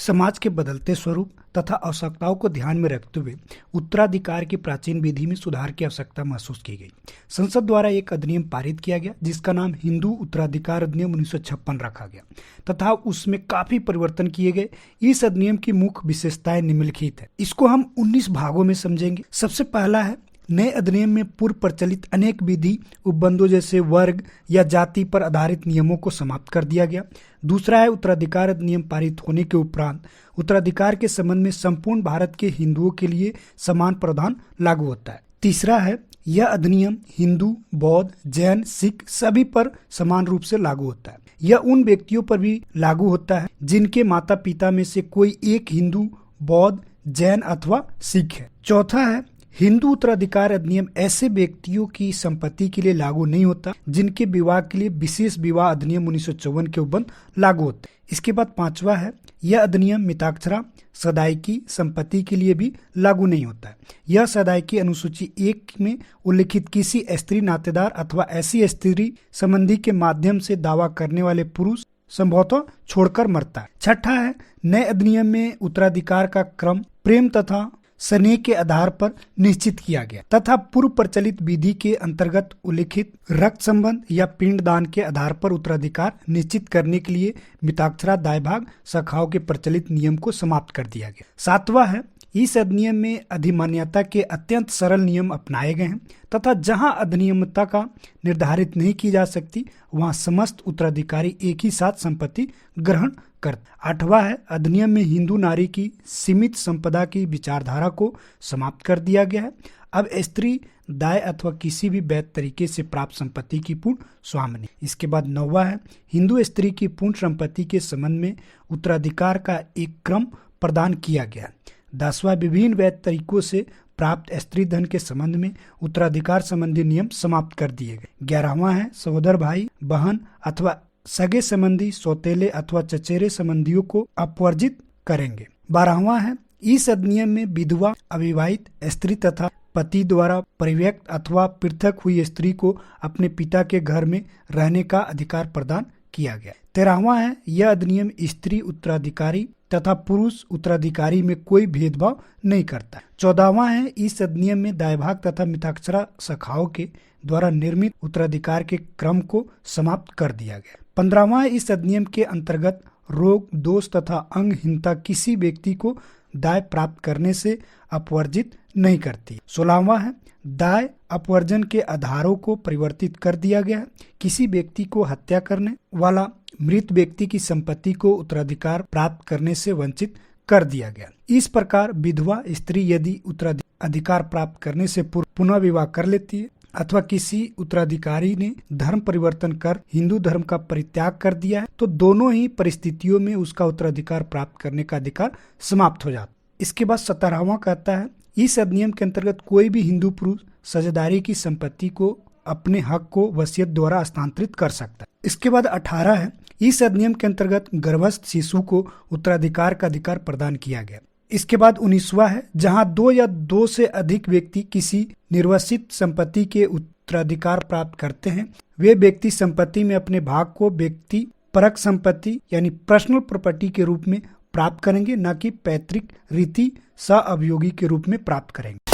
समाज के बदलते स्वरूप तथा आवश्यकताओं को ध्यान में रखते हुए उत्तराधिकार की प्राचीन विधि में सुधार की आवश्यकता महसूस की गई। संसद द्वारा एक अधिनियम पारित किया गया जिसका नाम हिंदू उत्तराधिकार अधिनियम 1956 रखा गया तथा उसमें काफी परिवर्तन किए गए। इस अधिनियम की मुख्य विशेषताएं निम्नलिखित है। इसको हम 19 भागों में समझेंगे। सबसे पहला है, नए अधिनियम में पूर्व प्रचलित अनेक विधि उपबंधों जैसे वर्ग या जाति पर आधारित नियमों को समाप्त कर दिया गया। दूसरा है, उत्तराधिकार अधिनियम पारित होने के उपरांत उत्तराधिकार के संबंध में संपूर्ण भारत के हिंदुओं के लिए समान प्रावधान लागू होता है। तीसरा है, यह अधिनियम हिंदू, बौद्ध, जैन, सिख सभी पर समान रूप से लागू होता है। यह उन व्यक्तियों पर भी लागू होता है जिनके माता पिता में से कोई एक हिंदू, बौद्ध, जैन अथवा सिख है। चौथा है, हिंदू उत्तराधिकार अधिनियम ऐसे व्यक्तियों की संपत्ति के लिए लागू नहीं होता जिनके विवाह के लिए विशेष विवाह अधिनियम 1954 के उपबंध लागू होते हैं। इसके बाद पांचवा है, यह अधिनियम मिताक्षरा सदायकी संपत्ति के लिए भी लागू नहीं होता है। यह सदायकी अनुसूची 1 में उल्लिखित किसी स्त्री नातेदार अथवा ऐसी स्त्री संबंधी के माध्यम से दावा करने वाले पुरुष संभवतः छोड़कर मरता है। छठा है, नए अधिनियम में उत्तराधिकार का क्रम प्रेम तथा स्नेह के आधार पर निश्चित किया गया तथा पूर्व प्रचलित विधि के अंतर्गत उल्लिखित रक्त संबंध या पिंडदान के आधार पर उत्तराधिकार निश्चित करने के लिए मिताक्षरा दायभाग शाखाओं के प्रचलित नियम को समाप्त कर दिया गया। सातवां है, इस अधिनियम में अधिमान्यता के अत्यंत सरल नियम अपनाए गए हैं तथा जहां अधिनियमता का निर्धारित नहीं की जा सकती वहां समस्त उत्तराधिकारी एक ही साथ संपत्ति ग्रहण करते। आठवां है, अधिनियम में हिंदू नारी की सीमित संपदा की विचारधारा को समाप्त कर दिया गया है। अब स्त्री दाय अथवा किसी भी वैध तरीके से प्राप्त संपत्ति की पूर्ण स्वामिनी। इसके बाद नौवां है, हिंदू स्त्री की पूर्ण संपत्ति के संबंध में उत्तराधिकार का एक क्रम प्रदान किया गया। 10वां, विभिन्न वैध तरीकों से प्राप्त स्त्री धन के संबंध में उत्तराधिकार संबंधी नियम समाप्त कर दिए गए। 11वां है, सहोदर भाई बहन अथवा सगे संबंधी सौतेले अथवा चचेरे संबंधियों को अपवर्जित करेंगे। 12वां है, इस अधिनियम में विधवा, अविवाहित स्त्री तथा पति द्वारा परित्यक्त अथवा पृथक हुई स्त्री को अपने पिता के घर में रहने का अधिकार प्रदान किया गया। 13वां है, यह अधिनियम स्त्री उत्तराधिकारी तथा पुरुष उत्तराधिकारी में कोई भेदभाव नहीं करता। 14वां है, इस अधिनियम में दायभाग तथा मिताक्षरा शाखाओं के द्वारा निर्मित उत्तराधिकार के क्रम को समाप्त कर दिया गया। 15वां, इस अधिनियम के अंतर्गत रोग, दोष तथा अंगहीनता किसी व्यक्ति को दाय प्राप्त करने से अपवर्जित नहीं करती। 16वां है, दाय अपवर्जन के आधारों को परिवर्तित कर दिया गया है। किसी व्यक्ति को हत्या करने वाला मृत व्यक्ति की संपत्ति को उत्तराधिकार प्राप्त करने से वंचित कर दिया गया। इस प्रकार विधवा स्त्री यदि उत्तराधिकार प्राप्त करने से पूर्व पुनः विवाह कर लेती है अथवा किसी उत्तराधिकारी ने धर्म परिवर्तन कर हिंदू धर्म का परित्याग कर दिया है तो दोनों ही परिस्थितियों में उसका उत्तराधिकार प्राप्त करने का अधिकार समाप्त हो जाता। इसके बाद 17वां कहता है, इस अधिनियम के अंतर्गत कोई भी हिंदू पुरुष साझेदारी की संपत्ति को अपने हक को वसीयत द्वारा हस्तांतरित कर सकता है। इसके बाद 18 है, इस अधिनियम के अंतर्गत गर्भस्थ शिशु को उत्तराधिकार का अधिकार प्रदान किया गया। इसके बाद 19वां है, जहां 2 या 2 से अधिक व्यक्ति किसी निर्वसित संपत्ति के उत्तराधिकार प्राप्त करते हैं वे व्यक्ति संपत्ति में अपने भाग को व्यक्ति परक संपत्ति यानी पर्सनल प्रॉपर्टी के रूप में प्राप्त करेंगे, न कि पैतृक रीति सह अवयोगी के रूप में प्राप्त करेंगे।